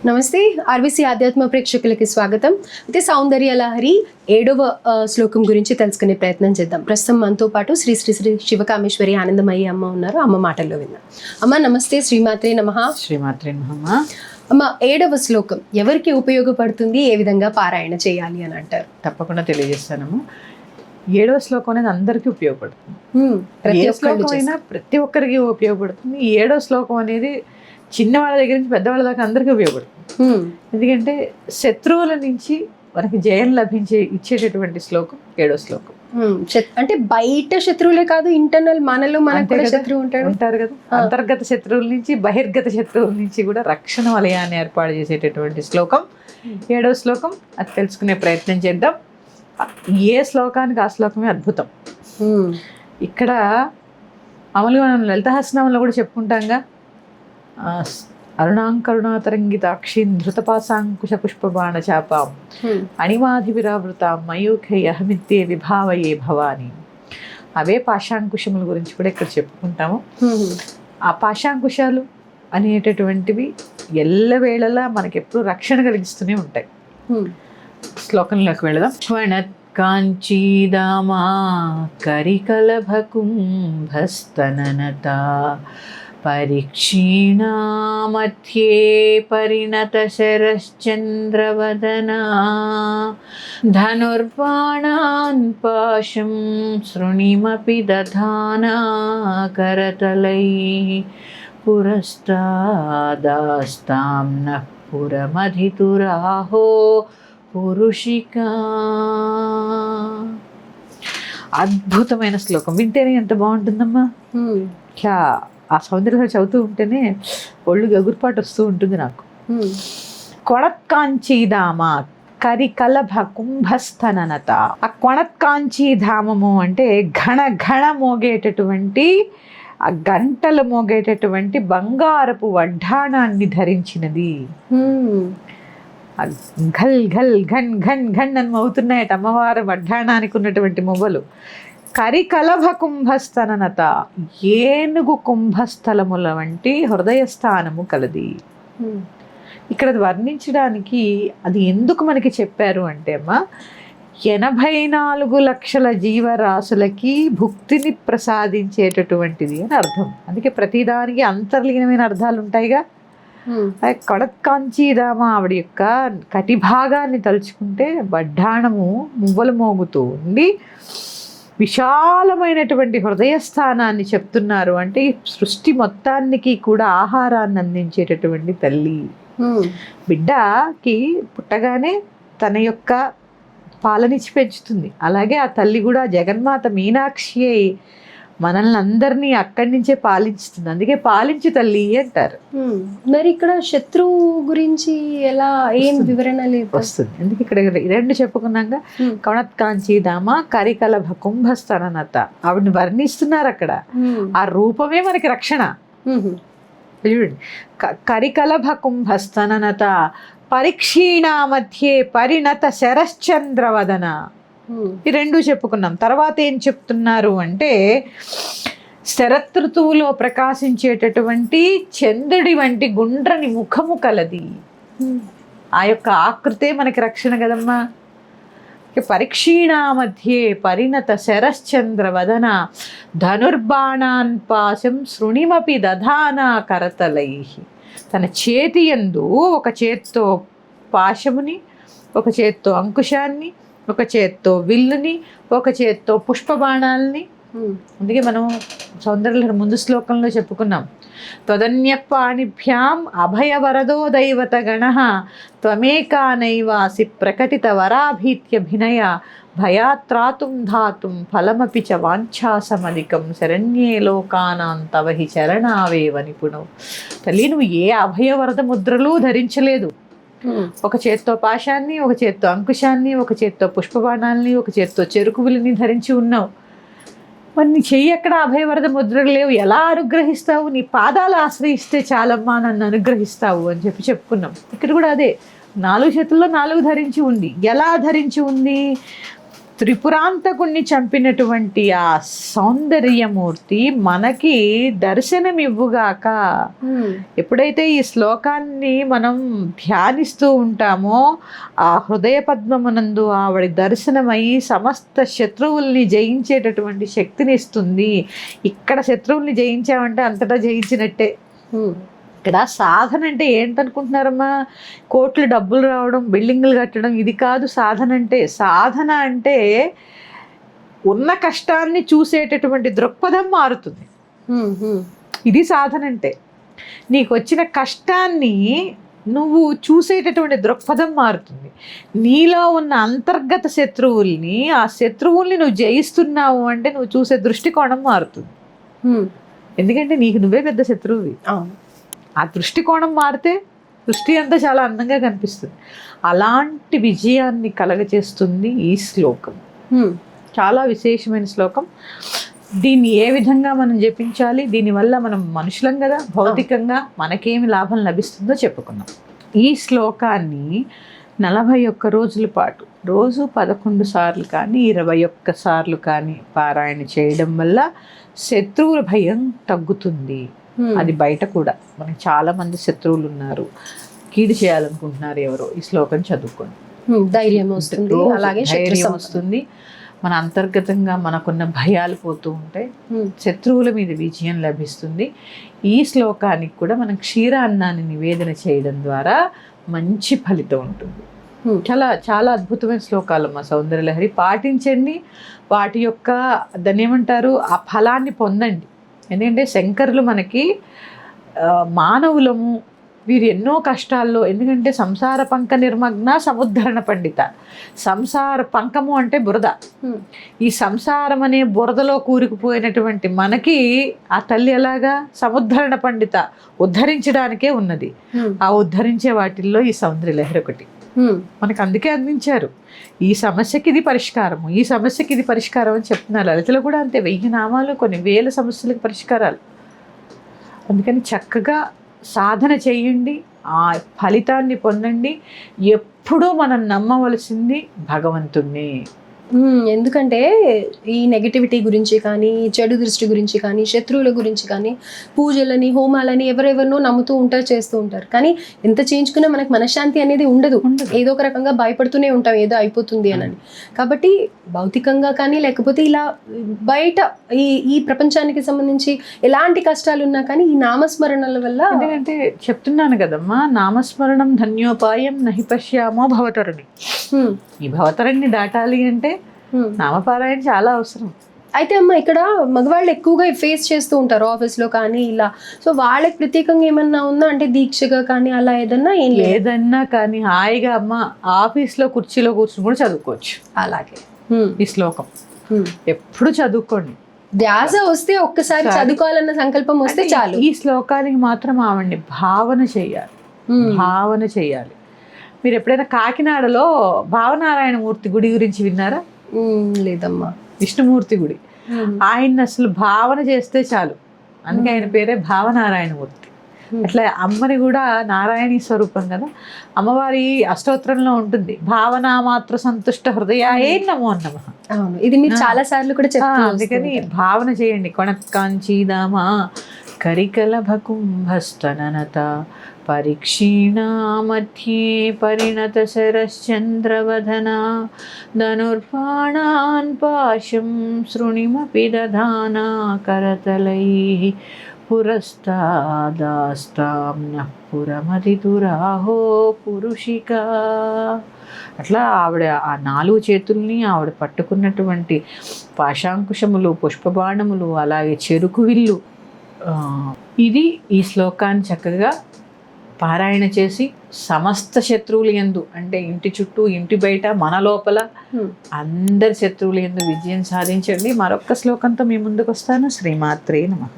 నమస్తే ఆర్బీసీ ఆధ్యాత్మ ప్రేక్షకులకి స్వాగతం. అయితే సౌందర్య లహరి 7వ శ్లోకం గురించి తెలుసుకునే ప్రయత్నం చేద్దాం. ప్రస్తుతం మనతో పాటు శ్రీ శ్రీ శ్రీ శివకామేశ్వరి ఆనందమయ్యి అమ్మ ఉన్నారు. అమ్మ మాటల్లో విందాం. అమ్మ నమస్తే. శ్రీమాత్రే నమః. శ్రీమాత్రే నమః. అమ్మ 7వ శ్లోకం ఎవరికి ఉపయోగపడుతుంది, ఏ విధంగా పారాయణ చేయాలి అని అంటారు? తప్పకుండా తెలియజేస్తాను. 7వ శ్లోకం అనేది అందరికీ ఉపయోగపడుతుంది. ప్రతి ఒక్కరికి ఉపయోగపడుతుంది. 7వ శ్లోకం అనేది చిన్నవాళ్ళ దగ్గర నుంచి పెద్దవాళ్ళ దాకా అందరికీ ఉపయోగపడుతుంది. ఎందుకంటే శత్రువుల నుంచి మనకి జయం ఇచ్చేటటువంటి శ్లోకం 7వ శ్లోకం. అంటే బయట శత్రువులే కాదు, ఇంటర్నల్ మనలో మనకు శత్రువు ఉంటారు కదా. అంతర్గత శత్రువుల నుంచి బహిర్గత శత్రువుల నుంచి కూడా రక్షణ వలయాన్ని ఏర్పాటు చేసేటటువంటి శ్లోకం 7వ శ్లోకం. అది తెలుసుకునే ప్రయత్నం చేద్దాం. ఏ శ్లోకానికి ఆ శ్లోకమే అద్భుతం. ఇక్కడ మామూలుగా మనం లలితహాసనామంలో కూడా చెప్పుకుంటాంగా, అరుణాంకరుణాతరంగితాక్షిం ధృతపాశాంకుశ పుష్పబాణ చాపాం అణిమాధివిరావృతాం మయూఖై అహమిత్యే విభావయే భవాని. అవే పాశాంకుశముల గురించి కూడా ఇక్కడ చెప్పుకుంటాము. ఆ పాశాంకుశాలు అనేటటువంటివి ఎల్లవేళలా మనకెప్పుడు రక్షణ కలిగిస్తూనే ఉంటాయి. శ్లోకంలోకి వెళదాం. కాంచీదామా కరికలభకుంభస్తననత పరీక్షీణా మధ్యే పరిణత శరశ్చంద్రవదనా ధనుర్బాణాన్ పాశం శృణిమపి దధానా కరతలైః పురస్తాదాస్తాం నః పురమధితురాహో పురుషికా. అద్భుతమైన శ్లోకం. వింటేనే ఎంత బాగుంటుందమ్మా. ఇట్లా ఆ సౌందర్యం చదువుతూ ఉంటేనే ఒళ్ళు గగురుపాటు వస్తూ ఉంటుంది నాకు. కొణత్కాంచీధామ కరికలభ కుంభస్థననత. ఆ కొణత్కాంచీధామము అంటే ఘన ఘన మోగేటటువంటి, ఆ గంటలు మోగేటటువంటి బంగారపు వడ్డాణాన్ని ధరించినది. ఘల్ ఘల్ ఘన్ ఘన్ ఘన్ అని మోగుతున్నాయట అమ్మవారి వడ్డాణానికి ఉన్నటువంటి మొవ్వలు. కరికలభ కుంభస్థననత, ఏనుగు కుంభస్థలముల వంటి హృదయస్థానము కలది. ఇక్కడ వర్ణించడానికి అది ఎందుకు మనకి చెప్పారు అంటే అమ్మా, 84 లక్షల జీవరాశులకి భుక్తిని ప్రసాదించేటటువంటిది అని అర్థం. అందుకే ప్రతిదానికి అంతర్లీనమైన అర్థాలు ఉంటాయిగా. కొడత్కాంచీదామ ఆవిడ యొక్క కటిభాగాన్ని తలుచుకుంటే వడ్డాణము మువ్వలు మోగుతూ ఉండి విశాలమైనటువంటి హృదయస్థానాన్ని చెప్తున్నారు. అంటే సృష్టి మొత్తానికి కూడా ఆహారాన్ని అందించేటటువంటి తల్లి. బిడ్డకి పుట్టగానే తన యొక్క పాలనిచ్చి పెంచుతుంది. అలాగే ఆ తల్లి కూడా జగన్మాత మీనాక్షి అయి మనల్ని అందరినీ అక్కడి నుంచే పాలించుతుంది. అందుకే పాలించు తల్లి అంటారు. మరి ఇక్కడ శత్రువు గురించి ఎలా, ఏం వివరణ వస్తుంది. అందుకే ఇక్కడ 2 చెప్పుకున్నాక కొణత్కాంచీధామ కరికలభ కుంభస్థననత ఆవిడని వర్ణిస్తున్నారు అక్కడ. ఆ రూపమే మనకి రక్షణ. కరికలభ కుంభస్థననత పరీక్షీణా మధ్యే పరిణత శరశ్చంద్రవదన. ఈ 2 చెప్పుకున్నాం. తర్వాత ఏం చెప్తున్నారు అంటే, శరతృతువులో ప్రకాశించేటటువంటి చంద్రుడి వంటి గుండ్రని ముఖము కలది. ఆ యొక్క ఆకృతే మనకి రక్షణ కదమ్మా. పరీక్షీణా మధ్యే పరిణత శరశ్చంద్రవదన ధనుర్బాణాన్ పాశం శృణిమపి దధానా కరతలైః. తన చేతి యందు ఒక చేత్తో పాశముని, ఒక చేత్తో అంకుశాన్ని, ఒక చేత్తో విల్లుని, ఒక చేత్తో పుష్పబాణాలని. అందుకే మనం సౌందర్య ముందు శ్లోకంలో చెప్పుకున్నాం, త్వదన్యపాణిభ్యాం అభయవరదో దైవత గణః త్వమేకానైవాసి ప్రకటిత వరాభీత్యభినయ భయాత్రాతుం ధాతుం ఫలమపి చ వాంఛాసమధికం శరణ్యే లోకానాం తవ హి చరణావేవ నిపుణం. తల్లి, నువ్వు ఏ అభయవరద ముద్రలు ధరించలేదు. ఒక చేత్తో పాశాన్ని, ఒక చేత్తో అంకుశాన్ని, ఒక చేత్తో పుష్పబాణాలని, ఒక చేత్తో చెరుకువులని ధరించి ఉన్నావు. మరి నీ చెయ్యి ఎక్కడ అభయవరద ముద్రలు లేవు, ఎలా అనుగ్రహిస్తావు? నీ పాదాలు ఆశ్రయిస్తే చాలమ్మా నన్ను అనుగ్రహిస్తావు అని చెప్పుకున్నాం. ఇక్కడ కూడా అదే 4 చేతుల్లో 4 ధరించి ఉంది. ఎలా ధరించి ఉంది? త్రిపురాంతకుణ్ణి చంపినటువంటి ఆ సౌందర్యమూర్తి మనకి దర్శనం ఇవ్వుగాక. ఎప్పుడైతే ఈ శ్లోకాన్ని మనం ధ్యానిస్తూ ఉంటామో ఆ హృదయ పద్మమునందు ఆవిడ దర్శనమై సమస్త శత్రువుల్ని జయించేటటువంటి శక్తిని ఇస్తుంది. ఇక్కడ శత్రువుల్ని జయించామంటే అంతటా జయించినట్టే. ఇక్కడ సాధన అంటే ఏంటనుకుంటున్నారమ్మా? కోట్లు డబ్బులు రావడం, బిల్డింగులు కట్టడం, ఇది కాదు సాధన అంటే. సాధన అంటే ఉన్న కష్టాన్ని చూసేటటువంటి దృక్పథం మారుతుంది. ఇది సాధన అంటే. నీకు వచ్చిన కష్టాన్ని నువ్వు చూసేటటువంటి దృక్పథం మారుతుంది. నీలో ఉన్న అంతర్గత శత్రువుల్ని, ఆ శత్రువుల్ని నువ్వు జయిస్తున్నావు అంటే నువ్వు చూసే దృష్టికోణం మారుతుంది. ఎందుకంటే నీకు నువ్వే పెద్ద శత్రువువి. ఆ దృష్టికోణం మారితే దృష్టి అంతా చాలా అందంగా కనిపిస్తుంది. అలాంటి విజయాన్ని కలగచేస్తుంది ఈ శ్లోకం. చాలా విశేషమైన శ్లోకం. దీన్ని ఏ విధంగా మనం జపించాలి, దీనివల్ల మనం మనుషులం కదా, భౌతికంగా మనకేమి లాభం లభిస్తుందో చెప్పుకున్నాం. ఈ శ్లోకాన్ని 41 రోజుల పాటు రోజు 11 సార్లు కానీ 21 సార్లు కానీ పారాయణ చేయడం వల్ల శత్రువుల భయం తగ్గుతుంది. అది బయట కూడా మనకి చాలా మంది శత్రువులు ఉన్నారు, కీడు చేయాలనుకుంటున్నారు ఎవరో, ఈ శ్లోకం చదువుకోండి. ధైర్యం వస్తుంది, అలాగే ధైర్యం వస్తుంది. మన అంతర్గతంగా మనకున్న భయాలు పోతూ ఉంటాయి, శత్రువుల మీద విజయం లభిస్తుంది. ఈ శ్లోకానికి కూడా మనం క్షీరాన్నాన్ని నివేదన చేయడం ద్వారా మంచి ఫలితం ఉంటుంది. చాలా చాలా అద్భుతమైన శ్లోకాలు మా సౌందర్యలహరి. పాటించండి, వాటి యొక్క దాన్ని ఏమంటారు, ఆ ఫలాన్ని పొందండి. ఎందుకంటే శంకరులు మనకి మానవులము, వీరు ఎన్నో కష్టాల్లో, ఎందుకంటే సంసార పంక నిర్మగ్న సముద్ధరణ పండిత. సంసార పంకము అంటే బురద. ఈ సంసారం అనే బురదలో కూరుకుపోయినటువంటి మనకి ఆ తల్లి ఎలాగా సముద్ధరణ పండిత, ఉద్ధరించడానికే ఉన్నది. ఆ ఉద్ధరించే వాటిల్లో ఈ సౌందర్యలహరి ఒకటి. మనకు అందుకే అందించారు. ఈ సమస్యకి ఇది పరిష్కారము, ఈ సమస్యకి ఇది పరిష్కారం అని చెప్తున్నారు. లలితలో కూడా అంతే, 1000 నామాలు, కొన్ని వేల సమస్యలకు పరిష్కారాలు. అందుకని చక్కగా సాధన చేయండి, ఆ ఫలితాన్ని పొందండి. ఎప్పుడూ మనం నమ్మవలసింది భగవంతుణ్ణి. ఎందుకంటే ఈ నెగటివిటీ గురించి కానీ, చెడు దృష్టి గురించి కానీ, శత్రువుల గురించి కానీ, పూజలని, హోమాలని ఎవరెవరినో నమ్ముతూ ఉంటారు, చేస్తూ ఉంటారు. కానీ ఎంత చేయించుకున్నా మనకు మనశ్శాంతి అనేది ఉండదు. ఏదో ఒక రకంగా భయపడుతూనే ఉంటాం, ఏదో అయిపోతుంది అని. కాబట్టి భౌతికంగా కానీ, లేకపోతే ఇలా బయట ఈ ప్రపంచానికి సంబంధించి ఎలాంటి కష్టాలు ఉన్నా కానీ ఈ నామస్మరణల వల్ల. ఎందుకంటే చెప్తున్నాను కదమ్మా, నామస్మరణం ధన్యోపాయం నహి పశ్యామో భవతరణి. ఈ భవతరణ్ణి దాటాలి అంటే నామపారాయణ చాలా అవసరం. అయితే అమ్మ, ఇక్కడ మగవాళ్ళు ఎక్కువగా ఫేస్ చేస్తూ ఉంటారు ఆఫీస్లో కానీ ఇలా. సో వాళ్ళకి ప్రత్యేకంగా ఏమన్నా ఉందా అంటే దీక్షగా కానీ అలా ఏదన్నా? ఏం లేదన్నా కానీ హాయిగా అమ్మ ఆఫీస్లో కుర్చీలో కూర్చుని కూడా చదువుకోవచ్చు. అలాగే ఈ శ్లోకం ఎప్పుడు చదువుకోండి. ధ్యాస వస్తే ఒక్కసారి చదువుకోవాలన్న సంకల్పం వస్తే చాలు. ఈ శ్లోకానికి మాత్రం ఆవిడ్ని భావన చేయాలి. మీరు ఎప్పుడైనా కాకినాడలో భావనారాయణమూర్తి గుడి గురించి విన్నారా? లేదమ్మా. విష్ణుమూర్తి గుడి. ఆయన్ని అసలు భావన చేస్తే చాలు, అందుకే ఆయన పేరే భావనారాయణమూర్తి. అట్లా అమ్మని కూడా నారాయణీ స్వరూపం కదా. అమ్మవారి అష్టోత్తరంలో ఉంటుంది, భావన మాత్ర సంతుష్ట హృదయాయే నమో నమః. అవును, ఇది మీరు చాలా సార్లు కూడా చెప్తారు. అందుకని భావన చేయండి. కొణక్కాంచీదామా కరికలభకుంభస్తననత పరిక్షీణామధ్యే పరిణత శరశ్చంద్రవదనా ధనుర్బాణాన్ పాశం శృణిమపి దధానా కరతలైః పురస్తాదాస్తాం నః పురమతిదురాహో పురుషిక. అట్లా ఆవిడ ఆ 4 చేతుల్ని ఆవిడ పట్టుకున్నటువంటి పాశాంకుశములు, పుష్పబాణములు, అలాగే చెరుకు విల్లు, ఇది ఈ శ్లోకాన్ని చక్కగా పారాయణ చేసి సమస్త శత్రువులు యందు, అంటే ఇంటి చుట్టూ, ఇంటి బయట, మన లోపల అందరి శత్రువులు యందు విజయం సాధించండి. మరొక్క శ్లోకంతో మీ ముందుకు వస్తాను. శ్రీమాత్రే నమః.